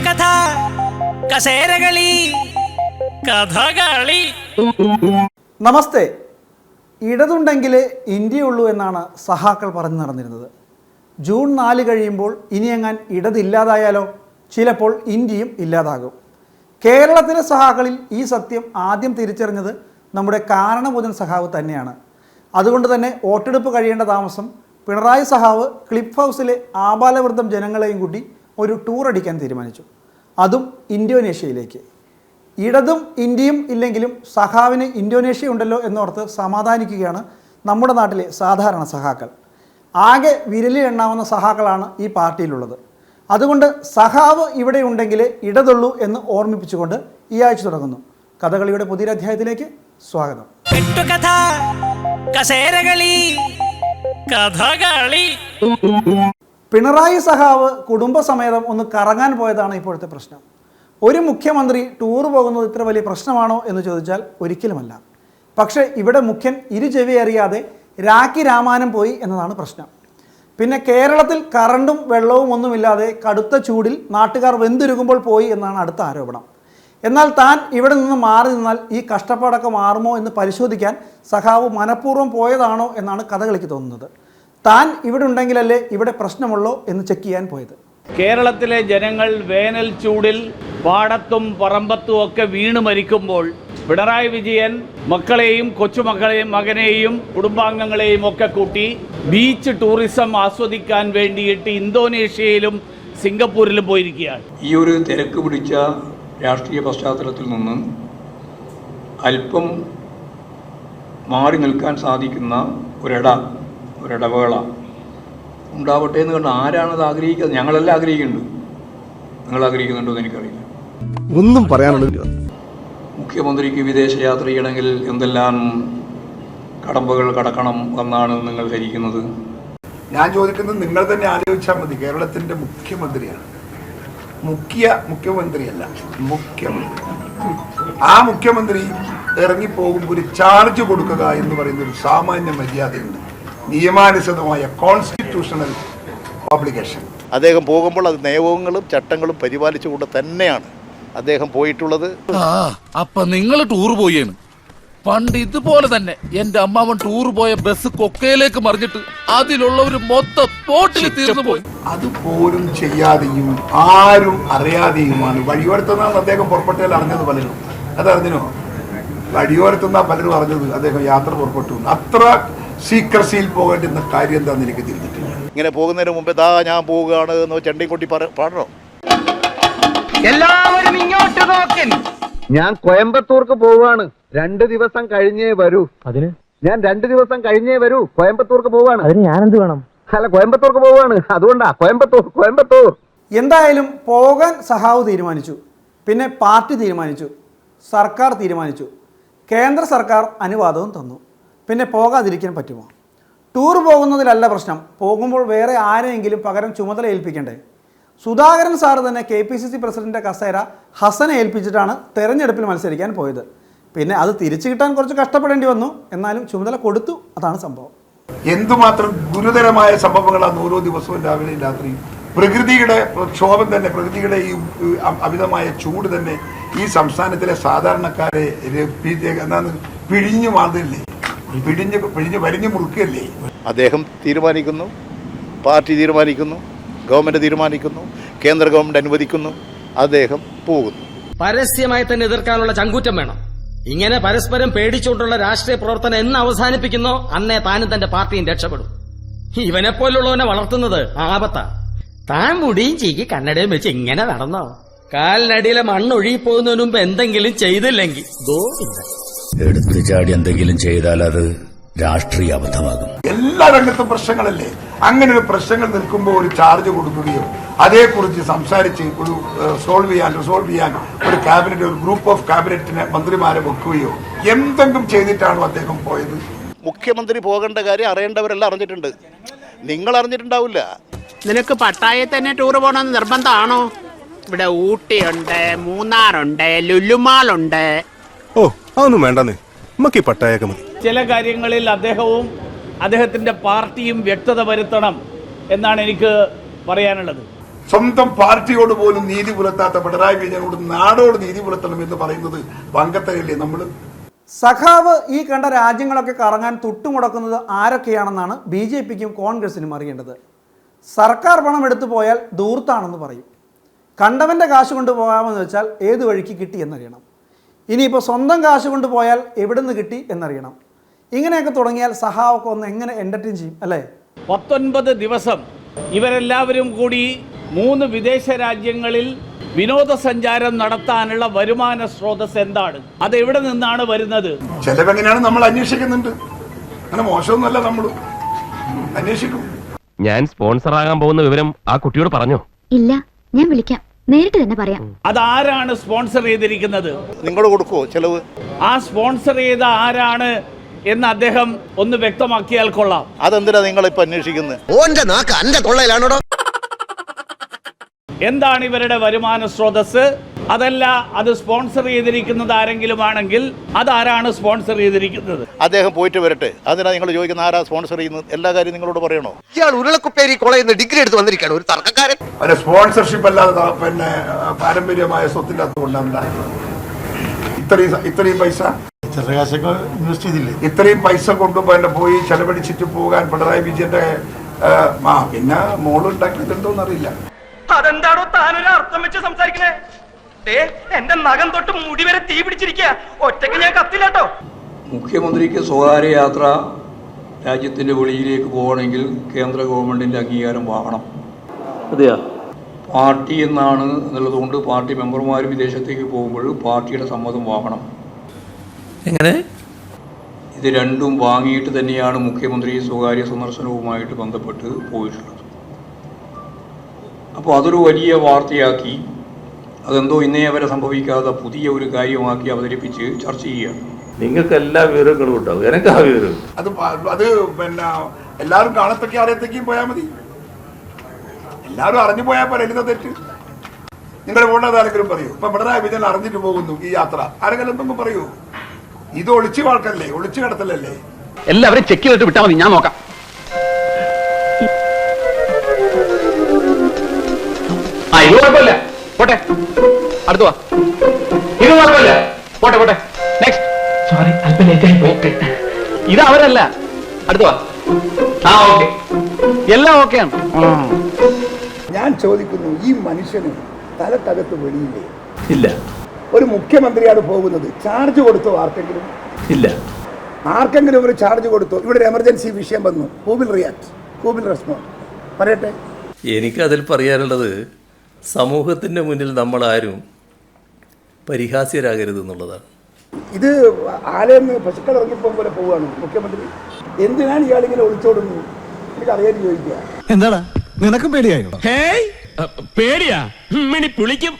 കെട്ടുകഥ, കസേരകളി, കഥകളി. നമസ്തേ. ഇടതുണ്ടെങ്കിലേ ഇന്ത്യയുള്ളൂ എന്നാണ് സഹാക്കൾ പറഞ്ഞു നടന്നിരുന്നത്. ജൂൺ 4 കഴിയുമ്പോൾ ഇനിയെങ്ങാൻ ഇടതില്ലാതായാലോ? ചിലപ്പോൾ ഇന്ത്യയും ഇല്ലാതാകും. കേരളത്തിലെ സഹാക്കളിൽ ഈ സത്യം ആദ്യം തിരിച്ചറിഞ്ഞത് നമ്മുടെ കാരണഭൂതൻ സഹാവ് തന്നെയാണ്. അതുകൊണ്ട് തന്നെ വോട്ടെടുപ്പ് കഴിയേണ്ട താമസം പിണറായി സഹാവ് ക്ലിഫ് ഹൗസിലെ ആബാലവൃദ്ധം ജനങ്ങളെയും കൂട്ടി ഒരു ടൂർ അടിക്കാൻ തീരുമാനിച്ചു. അതും ഇന്തോനേഷ്യയിലേക്ക്. ഇടതും ഇന്ത്യയും ഇല്ലെങ്കിലും സഹാവിന് ഇന്തോനേഷ്യ ഉണ്ടല്ലോ എന്നോർത്ത് സമാധാനിക്കുകയാണ് നമ്മുടെ നാട്ടിലെ സാധാരണ സഹാക്കൾ. ആകെ വിരലിൽ എണ്ണാവുന്ന സഹാക്കളാണ് ഈ പാർട്ടിയിലുള്ളത്. അതുകൊണ്ട് സഹാവ് ഇവിടെ ഉണ്ടെങ്കിലേ ഇടതുള്ളൂ എന്ന് ഓർമ്മിപ്പിച്ചുകൊണ്ട് ഈ ആഴ്ച തുടങ്ങുന്നു. കഥകളിയുടെ പുതിയൊരധ്യായത്തിലേക്ക് സ്വാഗതം. കെട്ടുകഥ, കസേരകളി, കഥകളി. പിണറായി സഹാവ് കുടുംബസമേതം ഒന്ന് കറങ്ങാൻ പോയതാണ് ഇപ്പോഴത്തെ പ്രശ്നം. ഒരു മുഖ്യമന്ത്രി ടൂർ പോകുന്നത് ഇത്ര വലിയ പ്രശ്നമാണോ എന്ന് ചോദിച്ചാൽ ഒരിക്കലുമല്ല. പക്ഷേ ഇവിടെ മുഖ്യൻ ഇരുചെവി അറിയാതെ രാഖി രാമാനം പോയി എന്നതാണ് പ്രശ്നം. പിന്നെ കേരളത്തിൽ കറണ്ടും വെള്ളവും ഒന്നുമില്ലാതെ കടുത്ത ചൂടിൽ നാട്ടുകാർ വെന്തുരുകുമ്പോൾ പോയി എന്നാണ് അടുത്ത ആരോപണം. എന്നാൽ താൻ ഇവിടെ നിന്ന് മാറി നിന്നാൽ ഈ കഷ്ടപ്പാടൊക്കെ മാറുമോ എന്ന് പരിശോധിക്കാൻ സഖാവ് മനഃപൂർവ്വം പോയതാണോ എന്നാണ് കഥകളിക്ക് തോന്നുന്നത്. താൻ ഇവിടെ ഉണ്ടെങ്കിലല്ലേ ഇവിടെ പ്രശ്നമുള്ളോ എന്ന് ചെക്ക് ചെയ്യാൻ പോയത്. കേരളത്തിലെ ജനങ്ങൾ വേനൽ ചൂടിൽ പാടത്തും പറമ്പത്തും ഒക്കെ വീണ് മരിക്കുമ്പോൾ പിണറായി വിജയൻ മക്കളെയും കൊച്ചുമക്കളെയും മകനെയും കുടുംബാംഗങ്ങളെയും ഒക്കെ കൂട്ടി ബീച്ച് ടൂറിസം ആസ്വദിക്കാൻ വേണ്ടിയിട്ട് ഇന്തോനേഷ്യയിലും സിംഗപ്പൂരിലും പോയിരിക്കുകയാണ്. ഈ ഒരു തിരക്ക് പിടിച്ച രാഷ്ട്രീയ പശ്ചാത്തലത്തിൽ നിന്ന് അല്പം മാറി നിൽക്കാൻ സാധിക്കുന്ന ഒരിടവേള ഉണ്ടാവട്ടെ എന്ന് കണ്ട് ആരാണത് ആഗ്രഹിക്കുന്നത്? ഞങ്ങളെല്ലാം ആഗ്രഹിക്കുന്നുണ്ട്. നിങ്ങൾ ആഗ്രഹിക്കുന്നുണ്ടോ എന്ന് എനിക്കറിയില്ല. ഒന്നും പറയാനുള്ളത്. മുഖ്യമന്ത്രിക്ക് വിദേശയാത്ര ചെയ്യണമെങ്കിൽ എന്തെല്ലാം കടമ്പകൾ കടക്കണം എന്നാണ് നിങ്ങൾ ധരിക്കുന്നത്? ഞാൻ ചോദിക്കുന്നത് നിങ്ങൾ തന്നെ ആലോചിച്ചാൽ മതി. കേരളത്തിൻ്റെ മുഖ്യമന്ത്രിയാണ്. മുഖ്യമന്ത്രിയല്ല, മുഖ്യമന്ത്രി. ആ മുഖ്യമന്ത്രി ഇറങ്ങിപ്പോകുമ്പോൾ ഒരു ചാർജ് കൊടുക്കുക എന്ന് പറയുന്ന ഒരു സാമാന്യ മര്യാദയുണ്ട്. നിയമാനുസൃതമായ കോൺസ്റ്റിറ്റ്യൂഷണൽ ഓബ്ലിഗേഷൻ. അദ്ദേഹം പോകുമ്പോൾ അത് നിയമങ്ങളും ചട്ടങ്ങളും പരിപാലിച്ചുകൊണ്ട് തന്നെയാണ് അദ്ദേഹം പോയിട്ടുള്ളത്. അപ്പൊ നിങ്ങൾ ടൂർ പോയാണ്. പണ്ട് ഇതുപോലെ തന്നെ എന്റെ അമ്മാവൻ ടൂർ പോയ ബസ് കൊക്കയിലേക്ക് മറിഞ്ഞിട്ട് അതിലുള്ളവര് മൊത്തം തോട്ടിൽ തീർന്നു പോയി. അതുപോലും ചെയ്യാതെയും ആരും അറിയാതെയുമാണ് വഴിയോരത്തുനിന്നാണ് അദ്ദേഹം പുറപ്പെട്ടതിൽ അറിഞ്ഞത്. പലരും അതറിഞ്ഞോ? വഴിയോരത്തുനിന്നാ പലരും അറിഞ്ഞത് അദ്ദേഹം യാത്ര പുറപ്പെട്ടു. അത്ര സീക്രസിയിൽ പോകേണ്ടുന്ന കാര്യം എന്താണെന്ന് എനിക്ക് തിരിഞ്ഞിട്ടില്ല. ഇങ്ങനെ പോകുന്നതിന് മുമ്പേ ഞാൻ പോവുകയാണ് എന്ന് ചെണ്ടയും കൊട്ടി പാടണോ? എല്ലാവരും ഇങ്ങോട്ട് നോക്കൻ. ഞാൻ കോയമ്പത്തൂർക്ക് പോവാണ്. 2 ദിവസം കഴിഞ്ഞേ വരൂ. അതിന് ഞാൻ 2 ദിവസം കഴിഞ്ഞേ വരൂ. കോയമ്പത്തൂർക്ക് പോവാണ്. അതിന് ഞാൻ എന്ത് വേണം? അല്ല, കോയമ്പത്തൂർക്ക് പോവാണ്. അതുകൊണ്ടാ കോയമ്പത്തൂർ. എന്തായാലും പോകാൻ സഹാവ് തീരുമാനിച്ചു. പിന്നെ പാർട്ടി തീരുമാനിച്ചു, സർക്കാർ തീരുമാനിച്ചു, കേന്ദ്ര സർക്കാർ അനുവാദവും തന്നു. പിന്നെ പോകാതിരിക്കാൻ പറ്റുമോ? ടൂർ പോകുന്നതിലല്ല പ്രശ്നം. പോകുമ്പോൾ വേറെ ആരെയെങ്കിലും പകരം ചുമതല ഏൽപ്പിക്കണ്ടേ? സുധാകരൻ സാറ് തന്നെ KPCC പ്രസിഡന്റിന്റെ കസേര ഹസനെ ഏൽപ്പിച്ചിട്ടാണ് തെരഞ്ഞെടുപ്പിൽ മത്സരിക്കാൻ പോയത്. പിന്നെ അത് തിരിച്ചു കിട്ടാൻ കുറച്ച് കഷ്ടപ്പെടേണ്ടി വന്നു. എന്നാലും ചുമതല കൊടുത്തു. അതാണ് സംഭവം. എന്തുമാത്രം ഗുരുതരമായ സംഭവങ്ങളാണ് ഓരോ ദിവസവും രാവിലെയും രാത്രിയും. പ്രകൃതിയുടെ ക്ഷോഭം തന്നെ, പ്രകൃതിയുടെ ഈ അമിതമായ ചൂട് തന്നെ ഈ സംസ്ഥാനത്തിലെ സാധാരണക്കാരെ പിഴിഞ്ഞു മാറില്ലേ, വരിഞ്ഞു മുറുക്കല്ലേ. അദ്ദേഹം തീരുമാനിക്കുന്നു, പാർട്ടി തീരുമാനിക്കുന്നു, ഗവൺമെന്റ് തീരുമാനിക്കുന്നു, കേന്ദ്ര ഗവൺമെന്റ് അനുവദിക്കുന്നു, അദ്ദേഹം പോകുന്നു. പരസ്യമായി തന്നെ എതിർക്കാനുള്ള ചങ്കൂറ്റം വേണം. ഇങ്ങനെ പരസ്പരം പേടിച്ചുകൊണ്ടുള്ള രാഷ്ട്രീയ പ്രവർത്തനം എന്ന് അവസാനിപ്പിക്കുന്നോ അന്നേ താനും തന്റെ പാർട്ടിയും രക്ഷപ്പെടും. ഇവനെപ്പോലുള്ളവനെ വളർത്തുന്നത് ആപത്താ. താൻ മുടിയും ചീക്കി കണ്ണടയും വെച്ച് ഇങ്ങനെ നടന്നോ? കാലിനടിയിലെ മണ്ണൊഴുകി പോകുന്നതിന് മുമ്പ് എന്തെങ്കിലും ചെയ്തില്ലെങ്കിൽ എടുത്തു ചാടി എന്തെങ്കിലും ചെയ്താൽ അത് രാഷ്ട്രീയ അബദ്ധമാകും. എല്ലാ രംഗത്തും പ്രശ്നങ്ങളല്ലേ. അങ്ങനെ ഒരു പ്രശ്നങ്ങൾ നിൽക്കുമ്പോൾ ഒരു ചാർജ് കൊടുക്കുകയോ അതേക്കുറിച്ച് സംസാരിച്ച് ഒരു റിസോൾവ് ചെയ്യാൻ ഒരു ക്യാബിനറ്റ്, ഒരു ഗ്രൂപ്പ് ഓഫ് ക്യാബിനറ്റിനെ മന്ത്രിമാരെ വെക്കുകയോ എന്തെങ്കിലും ചെയ്തിട്ടാണോ അദ്ദേഹം പോയത്? മുഖ്യമന്ത്രി പോകേണ്ട കാര്യം അറിയേണ്ടവരെല്ലാം അറിഞ്ഞിട്ടുണ്ട്. നിങ്ങൾ അറിഞ്ഞിട്ടുണ്ടാവില്ല. നിനക്ക് പട്ടായയിൽ തന്നെ ടൂർ പോകണമെന്ന് നിർബന്ധമാണോ? ഇവിടെ ഊട്ടിയുണ്ട്, മൂന്നാറുണ്ട്, ലുലുമാളുണ്ട്. ഓ, അതൊന്നും വേണ്ടെന്ന്. നമുക്ക് ഈ പട്ടായൊക്കെ മതി. ചില കാര്യങ്ങളിൽ അദ്ദേഹവും അദ്ദേഹത്തിന്റെ പാർട്ടിയും വ്യക്തത വരുത്തണം എന്നാണ് എനിക്ക് പറയാനുള്ളത്. സ്വന്തം പാർട്ടിയോട് പോലും നീതി പുലർത്താത്ത പിണറായി വിജയനോട് നാടോട് നീതി പുലർത്തണം എന്ന് പറയുന്നത് വങ്കത്തരല്ലേ നമ്മൾ? സഖാവ് ഈ കണ്ട രാജ്യങ്ങളൊക്കെ കറങ്ങാൻ തുട്ടുമുടക്കുന്നത് ആരൊക്കെയാണെന്നാണ് BJPക്കും കോൺഗ്രസിനും അറിയേണ്ടത്. സർക്കാർ പണം എടുത്തു പോയാൽ ധൂർത്താണെന്ന് പറയും. കണ്ടവൻ്റെ കാശ് കൊണ്ട് പോകാമെന്ന് വെച്ചാൽ ഏത് വഴിക്ക് കിട്ടി എന്നറിയണം. ഇനിയിപ്പോൾ സ്വന്തം കാശ് കൊണ്ട് പോയാൽ എവിടെ നിന്ന് കിട്ടി എന്നറിയണം. ഇങ്ങനെയൊക്കെ തുടങ്ങിയാൽ സഹാവൊക്കെ ഒന്ന് എങ്ങനെ എൻ്റർടൈൻ ചെയ്യും അല്ലേ? 19 ദിവസം ഇവരെല്ലാവരും കൂടി 3 വിദേശ രാജ്യങ്ങളിൽ വിനോദസഞ്ചാരം നടത്താനുള്ള വരുമാന സ്രോതസ് എന്താണ്? അത് എവിടെ നിന്നാണ് വരുന്നത്? ചെലവെങ്ങനെയാണ് നമ്മൾ അന്വേഷിക്കുന്നുണ്ട്. അങ്ങനെ മോശമൊന്നുമല്ല, നമ്മൾ അന്വേഷിക്കും. ഞാൻ സ്പോൺസർ ആകാൻ പോകുന്ന വിവരം ആ കുട്ടിയോട് പറഞ്ഞോ? ഇല്ല, ഞാൻ വിളിക്കാം, നേരിട്ട് തന്നെ പറയാം. അതാരാണ് സ്പോൺസർ ചെയ്തിരിക്കുന്നത്? നിങ്ങൾ കൊടുക്കുമോ ചെലവ്? ആ സ്പോൺസർ ചെയ്ത ആരാണ് എന്ന് അദ്ദേഹം ഒന്ന് വ്യക്തമാക്കിയാൽ കൊള്ളാം. അതെന്തിനാ നിങ്ങളിപ്പോൾ അന്വേഷിക്കുന്നത്? എന്താണ് ഇവരുടെ വരുമാന സ്രോതസ്? അതല്ല, അത് സ്പോൺസർ ചെയ്തിരിക്കുന്നത് ആരെങ്കിലും ആണെങ്കിൽ അതാരാണ് സ്പോൺസർ ചെയ്തിരിക്കുന്നത്? അദ്ദേഹം പോയിട്ട് വരട്ടെ. അതിനാ നിങ്ങൾ ചോദിക്കുന്ന ആരാ സ്പോൺസർ ചെയ്യുന്നത്? എല്ലാ കാര്യം നിങ്ങളോട് പറയണോ? ഇയാൾ ഉരുളക്കുപ്പേരി കോളേജിൽ നിന്ന് ഡിഗ്രി എടുത്ത് വന്നിരിക്കുകയാണ്, ഒരു തർക്കക്കാരൻ. അതിന്റെ സ്പോൺസർഷിപ്പ് അല്ലാതെ പിന്നെ പാരമ്പര്യമായ സ്വത്തിന്റെ അതുകൊണ്ടാണ് ഇത്രയും പൈസ ഇൻവെസ്റ്റ് ചെയ്തില്ലേ? ഇത്രയും പൈസ കൊണ്ടുപോയി പോയി ചെലവഴിച്ചിട്ട് പോകാൻ പിണറായി വിജയന്റെ പിന്നെ മോളുണ്ടാക്കിയിട്ടുണ്ടോന്നറിയില്ല. അതെന്താണോ താനൊരു അർത്ഥം വെച്ച് സംസാരിക്കണേ? എന്റെ നഖം തൊട്ട് മുടി വരെ തീ പിടിച്ചിരിക്കുക. ഒറ്റയ്ക്ക് ഞാൻ കത്തില്ലാട്ടോ. മുഖ്യമന്ത്രിക്ക് സ്വകാര്യ യാത്ര രാജ്യത്തിൻ്റെ വെളിയിലേക്ക് പോകണമെങ്കിൽ കേന്ദ്ര ഗവൺമെൻറ്റിൻ്റെ അംഗീകാരം വാങ്ങണം. അതെയോ? പാർട്ടി എന്നാണ് എന്നുള്ളതുകൊണ്ട് പാർട്ടി മെമ്പർമാർ വിദേശത്തേക്ക് പോകുമ്പോൾ പാർട്ടിയുടെ സമ്മതം വാങ്ങണം. എങ്ങനെ? ഇത് രണ്ടും വാങ്ങിയിട്ട് തന്നെയാണ് മുഖ്യമന്ത്രി സ്വകാര്യ സന്ദർശനവുമായിട്ട് ബന്ധപ്പെട്ട് പോയിട്ടുള്ളത്. അപ്പോൾ അതൊരു വലിയ വാർത്തയാക്കി, അതെന്തോ ഇന്നേ വരെ സംഭവിക്കാതെ പുതിയ ഒരു കാര്യമാക്കി അവതരിപ്പിച്ച് ചർച്ച ചെയ്യുകയാണ്. നിങ്ങൾക്ക് എല്ലാ വിവരങ്ങളും ഉണ്ടാവും, എനിക്ക് ആ വിവരം. അത് പിന്നെ എല്ലാവരും കാണത്തക്കെ അറിയത്തേക്കും പോയാൽ മതി. എല്ലാവരും അറിഞ്ഞു പോയാൽ പോലെ എന്താ തെറ്റ്? നിങ്ങളുടെ പോകേണ്ടത് ആരെങ്കിലും പറയൂ. ഇപ്പൊ പിണറായി വിജയൻ അറിഞ്ഞിട്ട് പോകുന്നു ഈ യാത്ര, ആരെങ്കിലും എന്തെങ്കിലും പറയൂ? ഇത് ഒളിച്ചു വാൾക്കല്ലേ, ഒളിച്ചു കിടത്തലല്ലേ? എല്ലാവരും ചെക്ക് ചെയ്തിട്ട് വിട്ടാൽ മതി, ഞാൻ നോക്കാം. ഇത് കുഴപ്പമില്ല, പോട്ടെ. അടുത്ത വാ. ഇത് കുഴപ്പമില്ല, പോട്ടെ പോട്ടെ. നെക്സ്റ്റ്. സോറി, അല്പം ലേറ്റായി പോയി. ഇത് അവരല്ല, അടുത്ത വാ. ആ, ഓക്കെ, എല്ലാം ഓക്കെയാണ്. ഞാൻ ചോദിക്കുന്നു, ഈ മനുഷ്യന് തലക്കകത്ത് വെളിയില്ലേ? ഇല്ല. ഒരു മുഖ്യമന്ത്രിയാണ് പോകുന്നത്, ചാർജ് കൊടുത്തോ ആർക്കെങ്കിലും? ഇല്ല. ആർക്കെങ്കിലും ഒരു ചാർജ് കൊടുത്തോ? ഇവിടെ ഒരു എമർജൻസി വിഷയം വന്നു, who will react, who will respond? പറയട്ടെ. എനിക്കതിൽ പറയാനുള്ളത്, സമൂഹത്തിൻ്റെ മുന്നിൽ നമ്മളാരും പരിഹാസ്യരാകരുത് എന്നുള്ളതാണ്. ഇത് ആലയെന്ന് പശുക്കൾ ഇറങ്ങിപ്പോ പോലെ പോവുകയാണ് മുഖ്യമന്ത്രി. എന്തിനാണ് ഇയാളിങ്ങനെ ഒളിച്ചോടുന്നു? എനിക്ക് അറിയാൻ ചോദിക്കുക. എന്താടാ നിനക്കും പേടിയായോ? പേടിയാ? മിണി പുളിക്കും.